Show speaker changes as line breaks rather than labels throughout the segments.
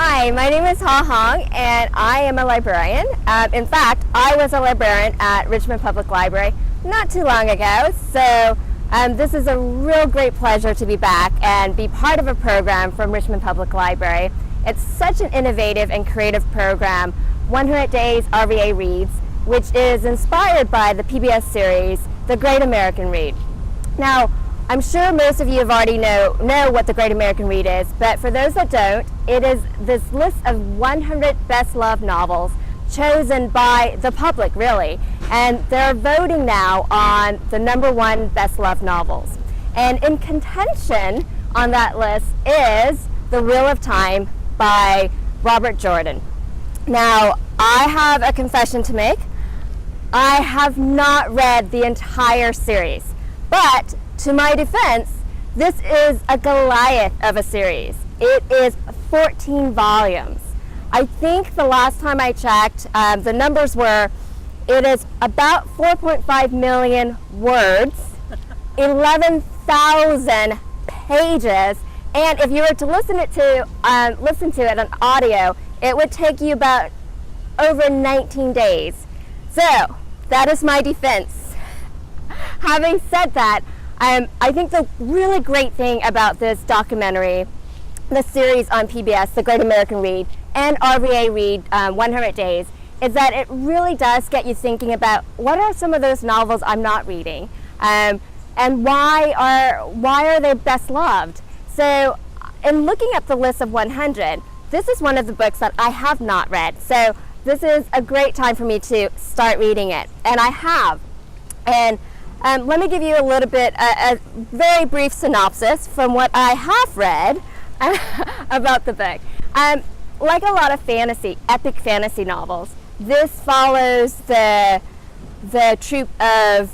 Hi, my name is Ha Hong, and I am a librarian. In fact, I was a librarian at Richmond Public Library not too long ago, so this is a real great pleasure to be back and be part of a program from Richmond Public Library. It's such an innovative and creative program, 100 Days RVA Reads, which is inspired by the PBS series, The Great American Read. Now, I'm sure most of you have already know what The Great American Read is, but for those that don't, it is this list of 100 best-loved novels chosen by the public, really. And they're voting now on the #1 best-loved novels. And in contention on that list is The Wheel of Time by Robert Jordan. Now, I have a confession to make. I have not read the entire series, but to my defense, this is a Goliath of a series. It is 14 volumes. I think the last time I checked, the numbers were, it is about 4.5 million words, 11,000 pages, and if you were to listen to it on audio, it would take you about over 19 days. So, that is my defense. Having said that, I think the really great thing about this documentary, the series on PBS, The Great American Read, and RVA Read, 100 Days, is that it really does get you thinking about what are some of those novels I'm not reading, and why are they best loved. So, in looking at the list of 100, this is one of the books that I have not read. So, this is a great time for me to start reading it, and I have. And let me give you a little bit, a very brief synopsis from what I have read about the book. Like a lot of epic fantasy novels, this follows the troop of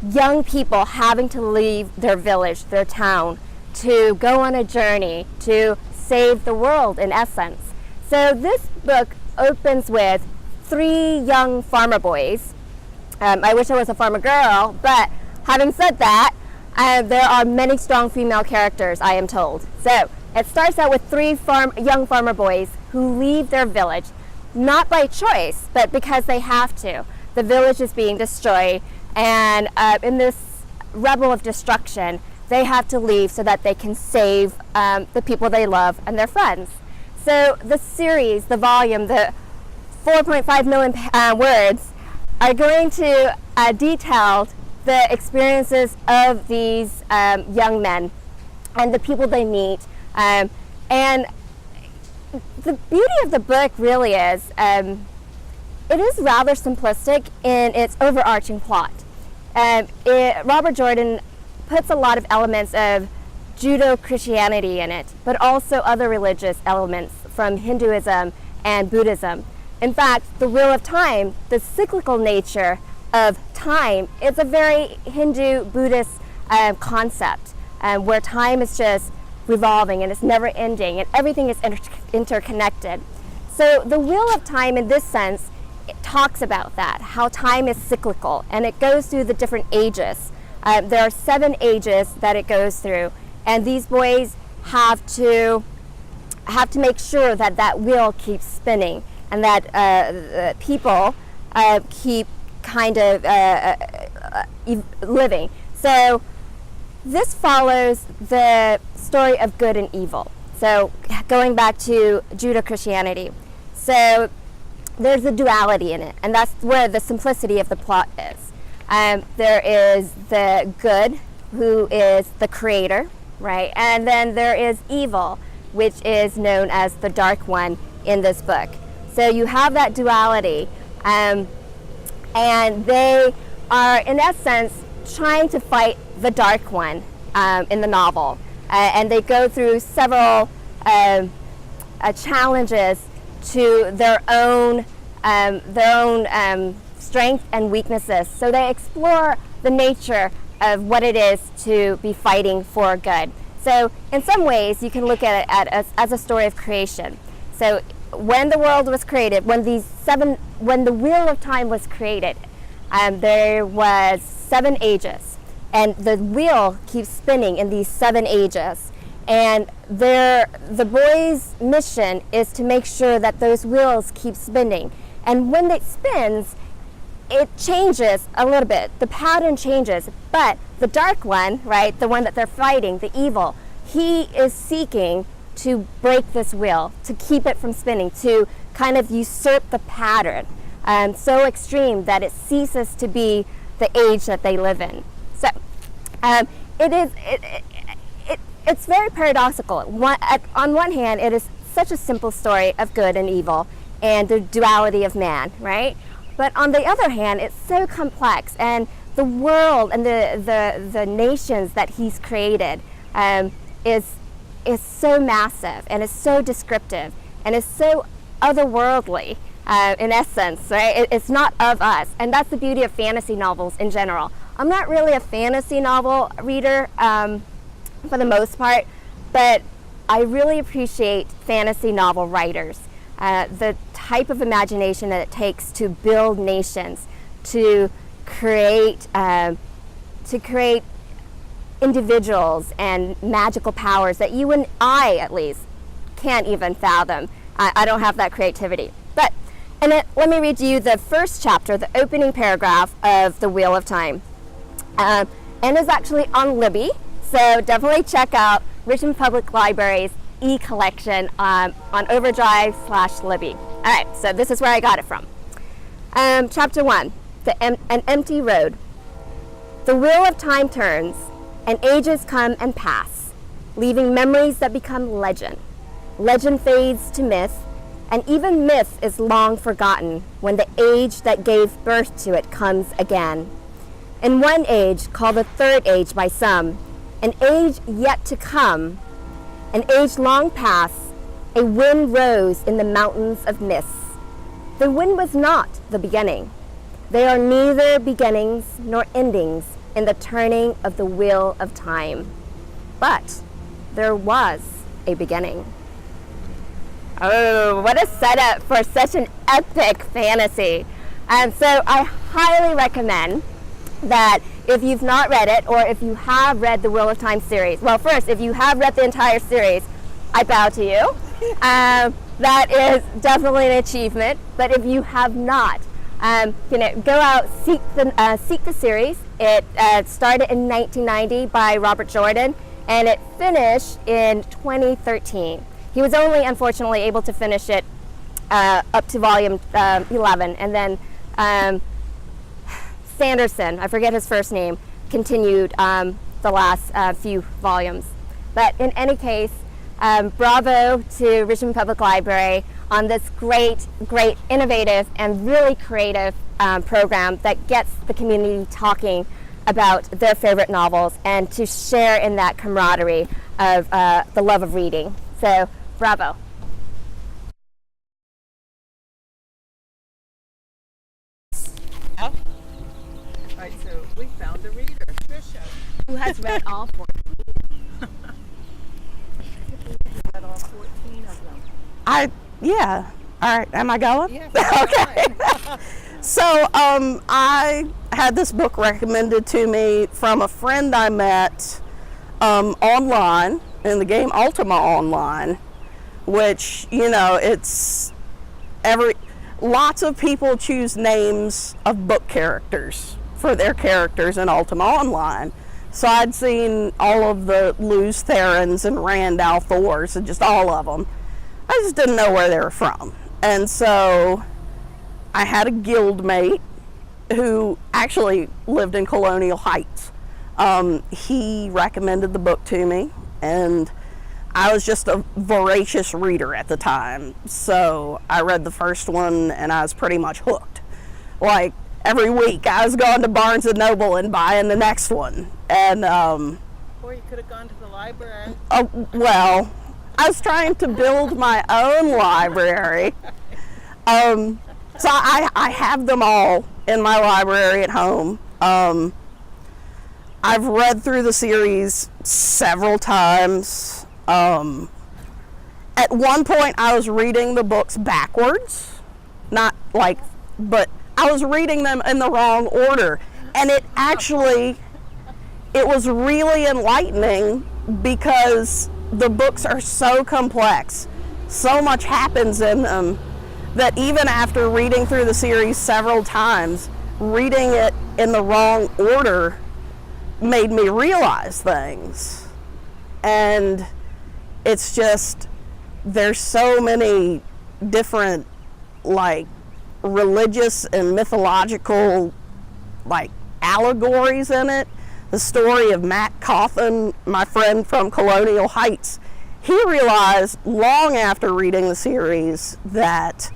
young people having to leave their village, their town, to go on a journey to save the world, in essence. So this book opens with 3 young farmer boys. I wish I was a farmer girl, but having said that, there are many strong female characters, I am told. So it starts out with 3 young farmer boys who leave their village, not by choice, but because they have to. The village is being destroyed, and in this rebel of destruction, they have to leave so that they can save the people they love and their friends. So the series, the volume, the 4.5 million words, are going to detail the experiences of these young men and the people they meet. And the beauty of the book really is, it is rather simplistic in its overarching plot. Robert Jordan puts a lot of elements of Judeo-Christianity in it, but also other religious elements from Hinduism and Buddhism. In fact, the Wheel of Time, the cyclical nature of time, is a very Hindu-Buddhist concept, where time is just revolving and it's never ending and everything is interconnected. So the Wheel of Time, in this sense, it talks about that, how time is cyclical, and it goes through the different ages. There are 7 ages that it goes through, and these boys have to make sure that that wheel keeps spinning, and that people keep kind of living. So this follows the story of good and evil. So going back to Judeo-Christianity. So there's a duality in it, and that's where the simplicity of the plot is. There is the good, who is the creator, right? And then there is evil, which is known as the dark one in this book. So you have that duality, and they are, in essence, trying to fight the dark one in the novel. And they go through several challenges to their own strengths and weaknesses. So they explore the nature of what it is to be fighting for good. So in some ways, you can look at it as a story of creation. So when the world was created, when the Wheel of Time was created, there was 7 ages, and the wheel keeps spinning in these 7 ages. And the boys' mission is to make sure that those wheels keep spinning. And when it spins, it changes a little bit. The pattern changes, but the dark one, right, the one that they're fighting, the evil, he is seeking to break this wheel, to keep it from spinning, to kind of usurp the pattern, so extreme that it ceases to be the age that they live in. So it's very paradoxical. On one hand, it is such a simple story of good and evil and the duality of man, right? But on the other hand, it's so complex, and the world and the nations that he's created is so massive, and is so descriptive, and is so otherworldly in essence, right? It's not of us, and that's the beauty of fantasy novels in general. I'm not really a fantasy novel reader for the most part, but I really appreciate fantasy novel writers. The type of imagination that it takes to build nations, to create individuals and magical powers that you and I, at least, can't even fathom. I don't have that creativity. But let me read you the first chapter, the opening paragraph of The Wheel of Time, and it's actually on Libby. So definitely check out Richmond Public Library's e-collection on Overdrive/Libby. All right, so this is where I got it from. Chapter 1, An Empty Road. The wheel of time turns, and ages come and pass, leaving memories that become legend. Legend fades to myth, and even myth is long forgotten when the age that gave birth to it comes again. In one age, called the third age by some, an age yet to come, an age long past, a wind rose in the mountains of mists. The wind was not the beginning. There are neither beginnings nor endings in the turning of the wheel of time. But there was a beginning. Oh, what a setup for such an epic fantasy. So I highly recommend that if you've not read it, or if you have read the Wheel of Time series, well, first, if you have read the entire series, I bow to you. That is definitely an achievement. But if you have not, go out, seek the series. It started in 1990 by Robert Jordan, and it finished in 2013. He was only, unfortunately, able to finish it up to volume 11, and then Sanderson, I forget his first name, continued the last few volumes. But in any case, bravo to Richmond Public Library on this great, innovative, and really creative program that gets the community talking about their favorite novels and to share in that camaraderie of the love of reading. So, bravo.
All right, so we found a reader, Tricia.
Who has read all 14?
Read all 14 of them.
Yeah. All right, am I going?
Yes.
Okay. So I had this book recommended to me from a friend I met online in the game Ultima Online, which, it's lots of people choose names of book characters for their characters in Ultima Online. So I'd seen all of the Luz Therans and Rand al'Thors and just all of them. I just didn't know where they were from. And so I had a guildmate who actually lived in Colonial Heights. He recommended the book to me, and I was just a voracious reader at the time. So I read the first one and I was pretty much hooked. Like every week I was going to Barnes and Noble and buying the next one. And
Or you could have gone to the library.
well, I was trying to build my own library. So I have them all in my library at home. I've read through the series several times. At one point I was reading the books backwards, but I was reading them in the wrong order. And it was really enlightening because the books are so complex. So much happens in them that even after reading through the series several times, reading it in the wrong order made me realize things. And it's just, there's so many different like religious and mythological like allegories in it. The story of Matt Cawthon, my friend from Colonial Heights, he realized long after reading the series that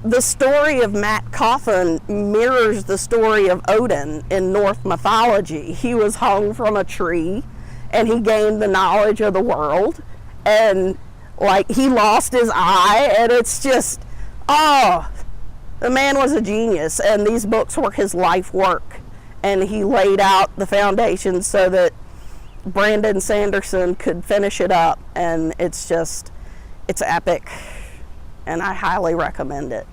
the story of Matt Cawthon mirrors the story of Odin in Norse mythology. He was hung from a tree and he gained the knowledge of the world, and like he lost his eye, and it's just, oh, the man was a genius, and these books were his life work, and he laid out the foundation so that Brandon Sanderson could finish it up, and it's just, it's epic, and I highly recommend it.